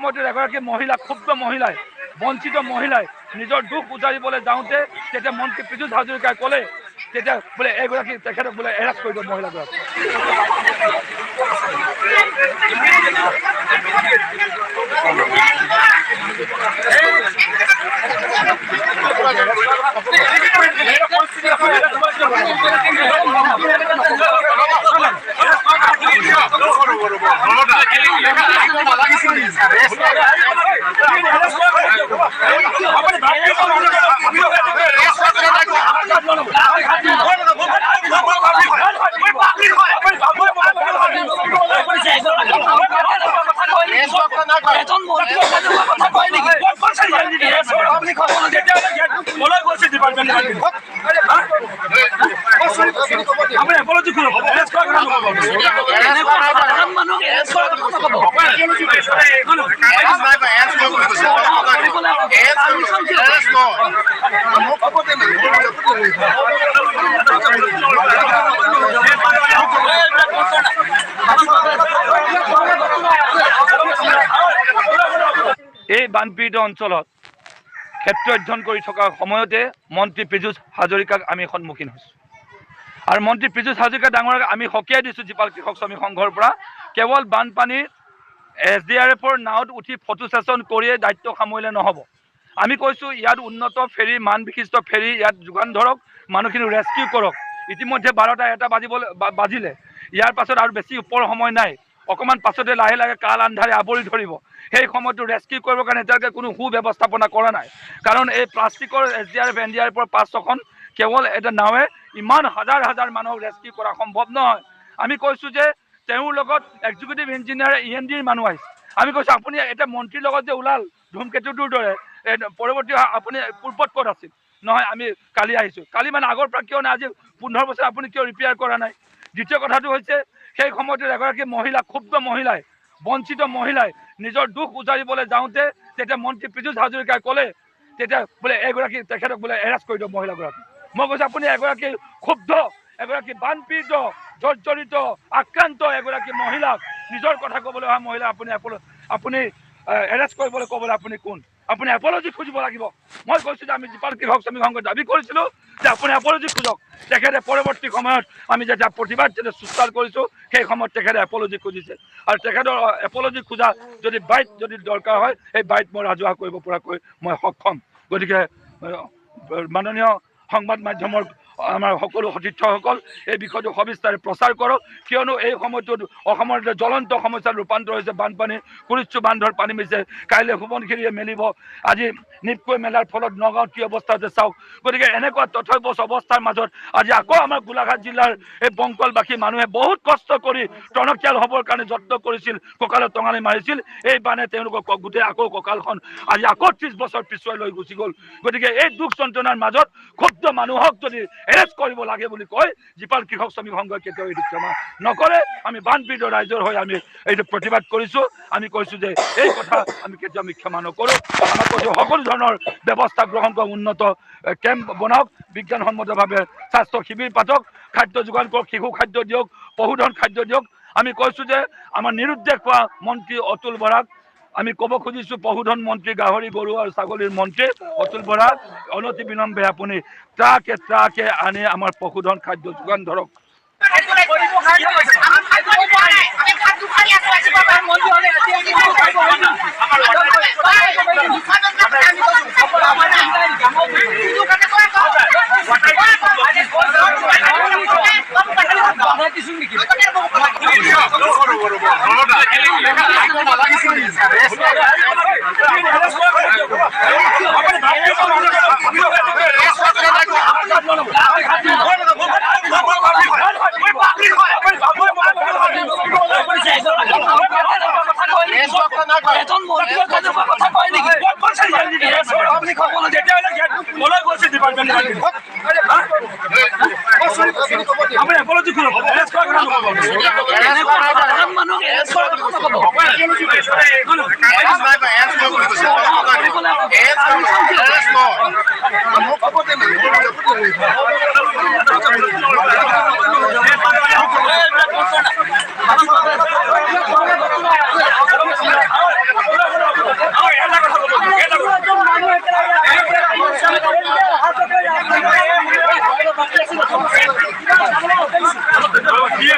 সময়ত এগৰাকী মহিলা ক্ষুব্ধ মহিলাই বঞ্চিত মহিলাই নিজৰ দুখ উজাৰিবলৈ যাওঁতে তেতিয়া মন্ত্ৰী পীযুষ হাজৰিকাই ক'লে তেতিয়া বোলে এগৰাকী তেখেতক বোলে এৰেষ্ট কৰি দিব মহিলাগৰাকী। এই বানপীড়িত অঞ্চলত ক্ষেত্ৰ অধ্যয়ন কৰি থকাৰ সময়তে মন্ত্ৰী পীযুষ হাজৰিকাক আমি সন্মুখীন হৈছোঁ আৰু মন্ত্ৰী পীযুষ হাজৰিকা ডাঙৰক আমি সকীয়াই দিছোঁ জীপাল কৃষক শ্ৰমিক সংঘৰ পৰা কেৱল বানপানীৰ SDRFৰ নাৱত উঠি ফটো ছেশ্যন কৰিয়ে দায়িত্ব সামৰিলে নহ'ব। আমি কৈছোঁ ইয়াত উন্নত ফেৰী মান বিশিষ্ট ফেৰী ইয়াত যোগান ধৰক, মানুহখিনি ৰেস্কিউ কৰক। ইতিমধ্যে 12টা বাজিলে, ইয়াৰ পাছত আৰু বেছি ওপৰ সময় নাই, অকণমান পাছতে লাহে লাহে কাল আন্ধাৰে আৱৰি ধৰিব। সেই সময়টো ৰেস্কিউ কৰিবৰ কাৰণে এতিয়ালৈকে কোনো সুব্যৱস্থাপনা কৰা নাই, কাৰণ এই প্লাষ্টিকৰ SDRF NDRFৰ 5-6খন কেৱল এটা নাৱে ইমান হাজাৰ হাজাৰ মানুহক ৰেস্কিউ কৰা সম্ভৱ নহয়। আমি কৈছোঁ যে তেওঁৰ লগত এক্সিকিউটিভ ইঞ্জিনিয়াৰ ENDৰ মানুহ আহিছে। আমি কৈছোঁ আপুনি এটা মন্ত্ৰীৰ লগত যে ওলাল ধূমকেতুটোৰ দৰে, পৰৱৰ্তী আপুনি পূৰ্বত ক'ত আছিল? নহয় আমি কালি আহিছোঁ। কালি মানে আগৰ পৰা কিয় নাই, আজি 15 বছৰ আপুনি কিয় ৰিপেয়াৰ কৰা নাই? দ্বিতীয় কথাটো হৈছে সেই সময়ত এগৰাকী মহিলা ক্ষুব্ধ মহিলাই বঞ্চিত মহিলাই নিজৰ দুখ উজাৰিবলৈ যাওঁতে তেতিয়া মন্ত্ৰী পীযুষ হাজৰিকাই ক'লে তেতিয়া বোলে এগৰাকী তেখেতক বোলে এৰেষ্ট কৰি দিব মহিলাগৰাকী। মই কৈছোঁ আপুনি এগৰাকী ক্ষুব্ধ এগৰাকী বানপীড়িত জৰ্জৰিত আক্ৰান্ত এগৰাকী মহিলাক নিজৰ কথা ক'বলৈ অহা মহিলা আপুনি এৰেষ্ট কৰিবলৈ ক'বলৈ আপুনি কোন? আপুনি এপলজি খুজিব লাগিব। মই কৈছোঁ যে আমি জীপাল কৃষক শ্ৰমিক সংঘ দাবী কৰিছিলোঁ যে আপুনি এপলজি খোজক। তেখেতে পৰৱৰ্তী সময়ত আমি যেতিয়া প্ৰতিবাদ যেতিয়া সুস্থাৰ কৰিছোঁ সেই সময়ত তেখেতে এপলজি খুজিছে আৰু তেখেতৰ এপলজি খোজা যদি বাইট যদি দৰকাৰ হয় সেই বাইট মই ৰাজহুৱা কৰিব পৰাকৈ মই সক্ষম। গতিকে মাননীয় সংবাদ মাধ্যমৰ আমাৰ সকলো সতীৰ্থসকল এই বিষয়টো সবিস্তাৰে প্ৰচাৰ কৰক, কিয়নো এই সময়টোত অসমৰ জ্বলন্ত সমস্যাত ৰূপান্তৰ হৈছে বানপানী। কুৰিচু বান্ধৰ পানী মিছে, কাইলৈ সোৱণশিৰিয়ে মেলিব, আজি নিপকৈ মেলাৰ ফলত নগাঁৱত কি অৱস্থা হৈছে চাওক। গতিকে এনেকুৱা তথৈবচ অৱস্থাৰ মাজত আজি আকৌ আমাৰ গোলাঘাট জিলাৰ এই বংকলবাসী মানুহে বহুত কষ্ট কৰি টনকিয়াল হ'বৰ কাৰণে যত্ন কৰিছিল, কঁকালত টঙালি মাৰিছিল। এই বানে তেওঁলোকক গোটেই আকৌ কঁকালখন আজি আকৌ 30 বছৰ পিছুৱাই লৈ গুচি গ'ল। গতিকে এই দুখ যন্ত্ৰণাৰ মাজত ক্ষুব্ধ মানুহক যদি এৰেষ্ট কৰিব লাগে বুলি কয় জীপাল কৃষক শ্ৰমিক সংঘই কেতিয়াও এইটো ক্ষমা নকৰে। আমি বানপীড়িত ৰাইজৰ হৈ আমি এইটো প্ৰতিবাদ কৰিছোঁ। আমি কৈছোঁ যে এই কথা আমি কেতিয়াও ক্ষমা নকৰোঁ। আমাক কৈছোঁ সকলো ধৰণৰ ব্যৱস্থা গ্ৰহণ কৰা, উন্নত কেম্প বনাওক, বিজ্ঞানসন্মতভাৱে স্বাস্থ্য শিবিৰ পাতক, খাদ্য যোগান কৰক, শিশু খাদ্য দিয়ক, পশুধন খাদ্য দিয়ক। আমি কৈছোঁ যে আমাৰ নিৰুদ্দেশ হোৱা মন্ত্ৰী অতুল বৰাক আমি ক'ব খুজিছোঁ, পশুধন মন্ত্ৰী, গাহৰি গৰু আৰু ছাগলীৰ মন্ত্ৰী অতুল বৰা, অনতি বিলম্বে আপুনি ট্ৰাকে আনি আমাৰ পশুধন খাদ্য যোগান ধৰক। কি